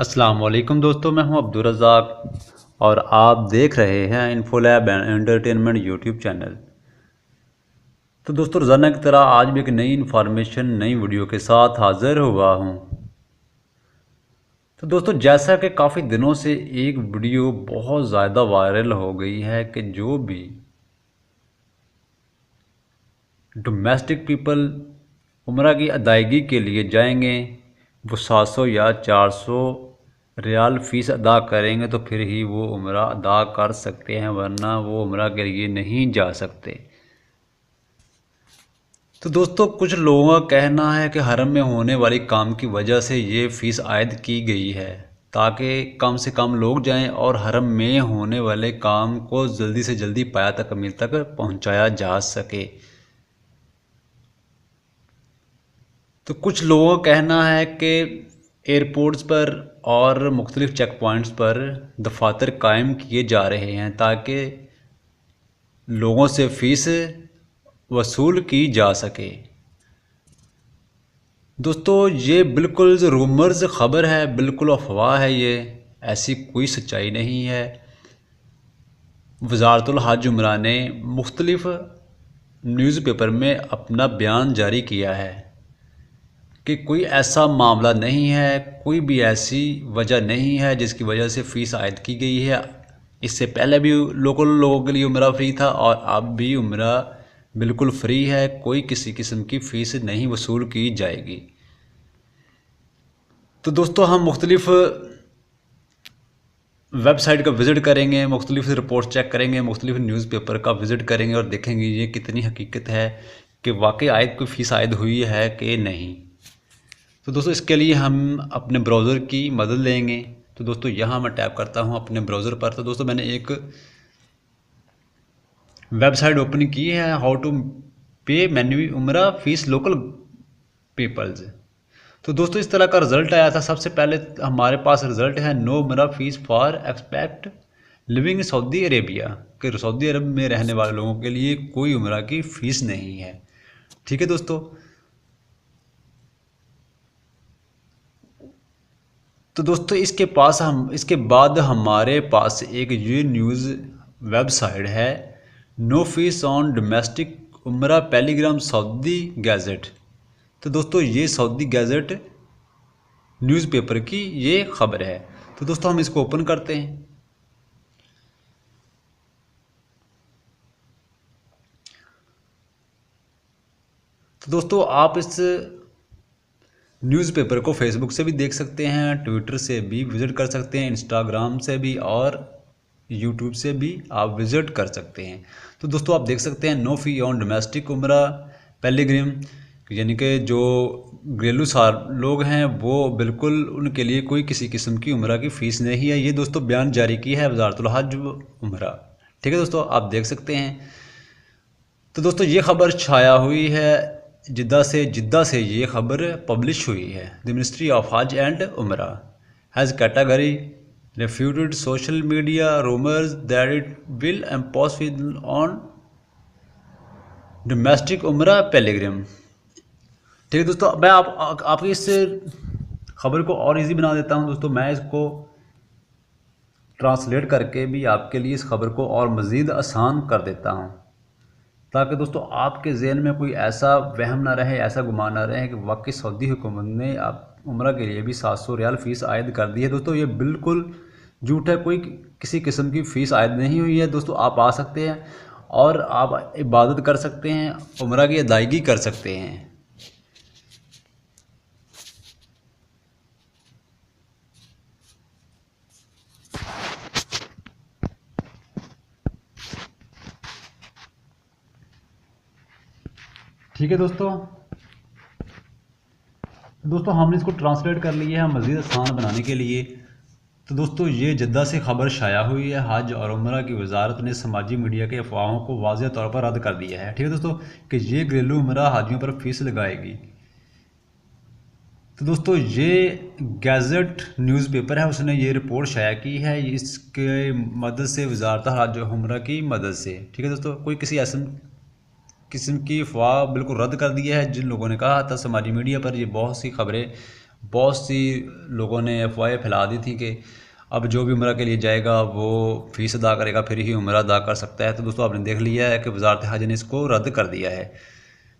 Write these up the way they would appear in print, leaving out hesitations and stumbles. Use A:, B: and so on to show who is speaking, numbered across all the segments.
A: अस्सलाम वालेकुम दोस्तों, मैं हूं अब्दुल रज़ाक और आप देख रहे हैं इन्फोलैब एंटरटेनमेंट यूट्यूब चैनल। तो दोस्तों, रोज़ाना की तरह आज भी एक नई इन्फॉर्मेशन नई वीडियो के साथ हाज़िर हुआ हूं। तो दोस्तों, जैसा कि काफ़ी दिनों से एक वीडियो बहुत ज़्यादा वायरल हो गई है कि जो भी डोमेस्टिक पीपल उम्रा की अदायगी के लिए जाएंगे वो 700 या 400 रियाल फ़ीस अदा करेंगे तो फिर ही वो उम्रा अदा कर सकते हैं, वरना वो उम्रा के लिए नहीं जा सकते। तो दोस्तों, कुछ लोगों का कहना है कि हरम में होने वाली काम की वजह से ये फ़ीस आयद की गई है ताकि कम से कम लोग जाएं और हरम में होने वाले काम को जल्दी से जल्दी पाया तकमील तक पहुंचाया जा सके। तो कुछ लोगों का कहना है कि एयरपोर्ट्स पर और मुख्तलिफ़ चेक पॉइंट्स पर दफातर कायम किए जा रहे हैं ताकि लोगों से फ़ीस वसूल की जा सके। दोस्तों, ये बिल्कुल रूमर्स ख़बर है, बिल्कुल अफवाह है, ये ऐसी कोई सच्चाई नहीं है। वज़ारतुल हज उमरा ने मुख्तलिफ़ न्यूज़पेपर में अपना बयान जारी किया है कि कोई ऐसा मामला नहीं है, कोई भी ऐसी वजह नहीं है जिसकी वजह से फ़ीस आयद की गई है। इससे पहले भी लोकल लोगों के लिए उम्रा फ्री था और अब भी उम्रा बिल्कुल फ्री है, कोई किसी किस्म की फ़ीस नहीं वसूल की जाएगी। तो दोस्तों, हम मुख्तलिफ़ वेबसाइट का विज़िट करेंगे, मुख्तलिफ़ रिपोर्ट चेक करेंगे, मुख्तलिफ़ न्यूज़पेपर का विज़िट करेंगे और देखेंगे ये कितनी हकीकत है कि वाकई आयद कोई फ़ीस आयद हुई है कि नहीं। तो दोस्तों, इसके लिए हम अपने ब्राउज़र की मदद लेंगे। तो दोस्तों, यहाँ मैं टैप करता हूँ अपने ब्राउज़र पर। तो दोस्तों, मैंने एक वेबसाइट ओपन की है, हाउ टू पे मैन्यू उम्रा फ़ीस लोकल पीपल्स। तो दोस्तों, इस तरह का रिज़ल्ट आया था। सबसे पहले हमारे पास रिज़ल्ट है नो उम्रा fees for expect living in Saudi Arabia, कि सऊदी अरब में रहने वाले लोगों के लिए कोई उम्रा की फ़ीस नहीं है। ठीक है दोस्तों। तो दोस्तों, इसके बाद हमारे पास एक ये न्यूज़ वेबसाइट है, नो फीस ऑन डोमेस्टिक उम्रा पेलीग्राम सऊदी गैजेट। तो दोस्तों, ये सऊदी गैजेट न्यूज़पेपर की ये खबर है। तो दोस्तों, हम इसको ओपन करते हैं। तो दोस्तों, आप इस न्यूज़पेपर को फेसबुक से भी देख सकते हैं, ट्विटर से भी विज़िट कर सकते हैं, इंस्टाग्राम से भी और यूट्यूब से भी आप विज़िट कर सकते हैं। तो दोस्तों, आप देख सकते हैं नो फी ऑन डोमेस्टिक उम्रा पेलिग्रिम, यानी कि जो घरेलू सार लोग हैं वो बिल्कुल उनके लिए कोई किसी किस्म की उम्रा की फ़ीस नहीं है। ये दोस्तों बयान जारी की है वज़ारतुल हज उम्रा। ठीक है दोस्तों, आप देख सकते हैं। तो दोस्तों, ये ख़बर छाया हुई है जिद्दा से ये खबर पब्लिश हुई है। द मिनिस्ट्री ऑफ हज एंड उमरा has category refuted social media rumours that it will impose on domestic उमरा पेलिग्रिम। ठीक है दोस्तों, मैं आपकी इस खबर को और इजी बना देता हूं। दोस्तों, मैं इसको ट्रांसलेट करके भी आपके लिए इस खबर को और मज़ीद आसान कर देता हूं, ताकि दोस्तों आपके जहन में कोई ऐसा वहम ना रहे, ऐसा गुमान ना रहे कि वाकई सऊदी हुकूमत ने आप उम्रा के लिए भी 700 रियाल फ़ीस आयद कर दी है। दोस्तों, ये बिल्कुल झूठ है, कोई किसी किस्म की फ़ीस आयद नहीं हुई है। दोस्तों, आप आ सकते हैं और आप इबादत कर सकते हैं, उम्रा की अदायगी कर सकते हैं। ठीक है दोस्तों, हमने इसको ट्रांसलेट कर लिया है मज़ीद आसान बनाने के लिए। तो दोस्तों, ये जद्दा से खबर शाया हुई है। हज और उम्रा की वजारत ने समाजी मीडिया के अफवाहों को वाज़ेह तौर पर रद्द कर दिया है। ठीक है दोस्तों, कि ये घरेलू उम्रा हाजियों पर फ़ीस लगाएगी। तो दोस्तों, ये गैजेट न्यूज़पेपर है, उसने ये रिपोर्ट शाया की है इसके मदद से, वजारत हज और उम्रा की मदद से। ठीक है दोस्तों, कोई किसी ऐसा किस्म की अफवाह बिल्कुल रद्द कर दिया है। जिन लोगों ने कहा था समाजी मीडिया पर ये बहुत सी खबरें बहुत सी लोगों ने अफवाहें फैला दी थी कि अब जो भी उम्रा के लिए जाएगा वो फ़ीस अदा करेगा फिर ही उम्रा अदा कर सकता है। तो दोस्तों आपने देख लिया है कि वज़ारत हज ने इसको रद्द कर दिया है।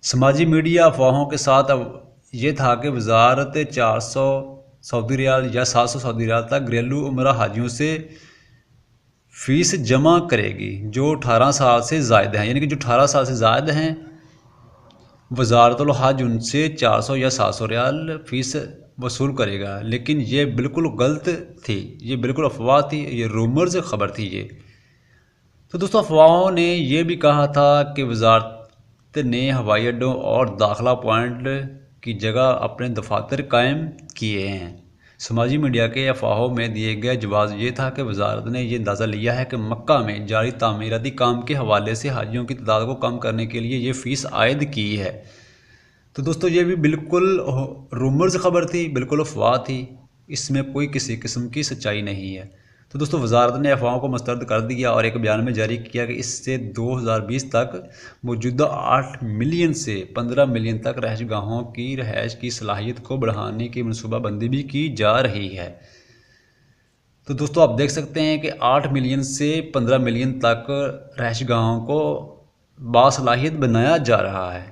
A: समाजी मीडिया अफवाहों के साथ अब ये था कि वज़ारत 400 सऊदी रियाल या 700 सऊदी रियाल तक घरेलू उम्रा हाजियों से फ़ीस जमा करेगी जो 18 साल से ज़ायद हैं, यानी कि जो 18 साल से ज़ायद हैं वज़ारतुल हज उनसे 400 या 700 रियाल फ़ीस वसूल करेगा। लेकिन ये बिल्कुल गलत थी, ये बिल्कुल अफवाह थी, ये रूमर्स खबर थी ये। तो दोस्तों अफवाहों ने यह भी कहा था कि वज़ारत ने हवाई अड्डों और दाखिला पॉइंट की जगह अपने दफातर कायम किए हैं। समाजी मीडिया के अफवाहों में दिए गए जवाब ये था कि वज़ारत ने यह अंदाज़ा लिया है कि मक्का में जारी तामीराती काम के हवाले से हाजियों की तादाद को कम करने के लिए ये फ़ीस आयद की है। तो दोस्तों ये भी बिल्कुल रूमर्स खबर थी, बिल्कुल अफवाह थी, इसमें कोई किसी किस्म की सच्चाई नहीं है। तो दोस्तों वज़ारत ने अफवाहों को मुस्तरद कर दिया और एक बयान में जारी किया कि इससे 2020 तक मौजूदा 8 मिलियन से 15 मिलियन तक रहायशगाहों की रहायश की सलाहियत को बढ़ाने की मनसूबाबंदी भी की जा रही है। तो दोस्तों आप देख सकते हैं कि 8 मिलियन से 15 मिलियन तक रहायशगाहों को बासलाहियत बनाया जा रहा है।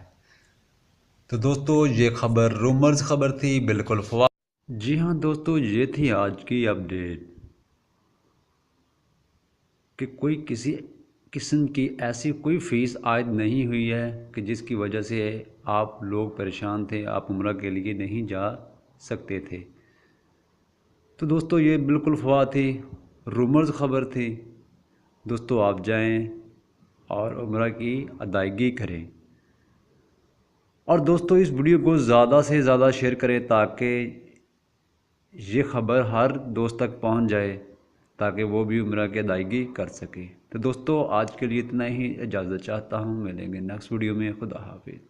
A: तो दोस्तों ये खबर रूमर्स खबर थी, बिल्कुल अफवाह। जी हाँ दोस्तों, ये थी आज की अपडेट कि कोई किसी किस्म की ऐसी कोई फ़ीस आयद नहीं हुई है कि जिसकी वजह से आप लोग परेशान थे, आप उम्रा के लिए नहीं जा सकते थे। तो दोस्तों ये बिल्कुल अफवाह थी, रूमर्स ख़बर थी। दोस्तों आप जाएं और उम्रा की अदायगी करें। और दोस्तों इस वीडियो को ज़्यादा से ज़्यादा शेयर करें ताकि ये ख़बर हर दोस्त तक पहुंच जाए, ताकि वो भी उम्रा की अदायगी कर सके। तो दोस्तों आज के लिए इतना ही, इजाज़त चाहता हूँ, मिलेंगे नेक्स्ट वीडियो में। खुदा हाफिज़।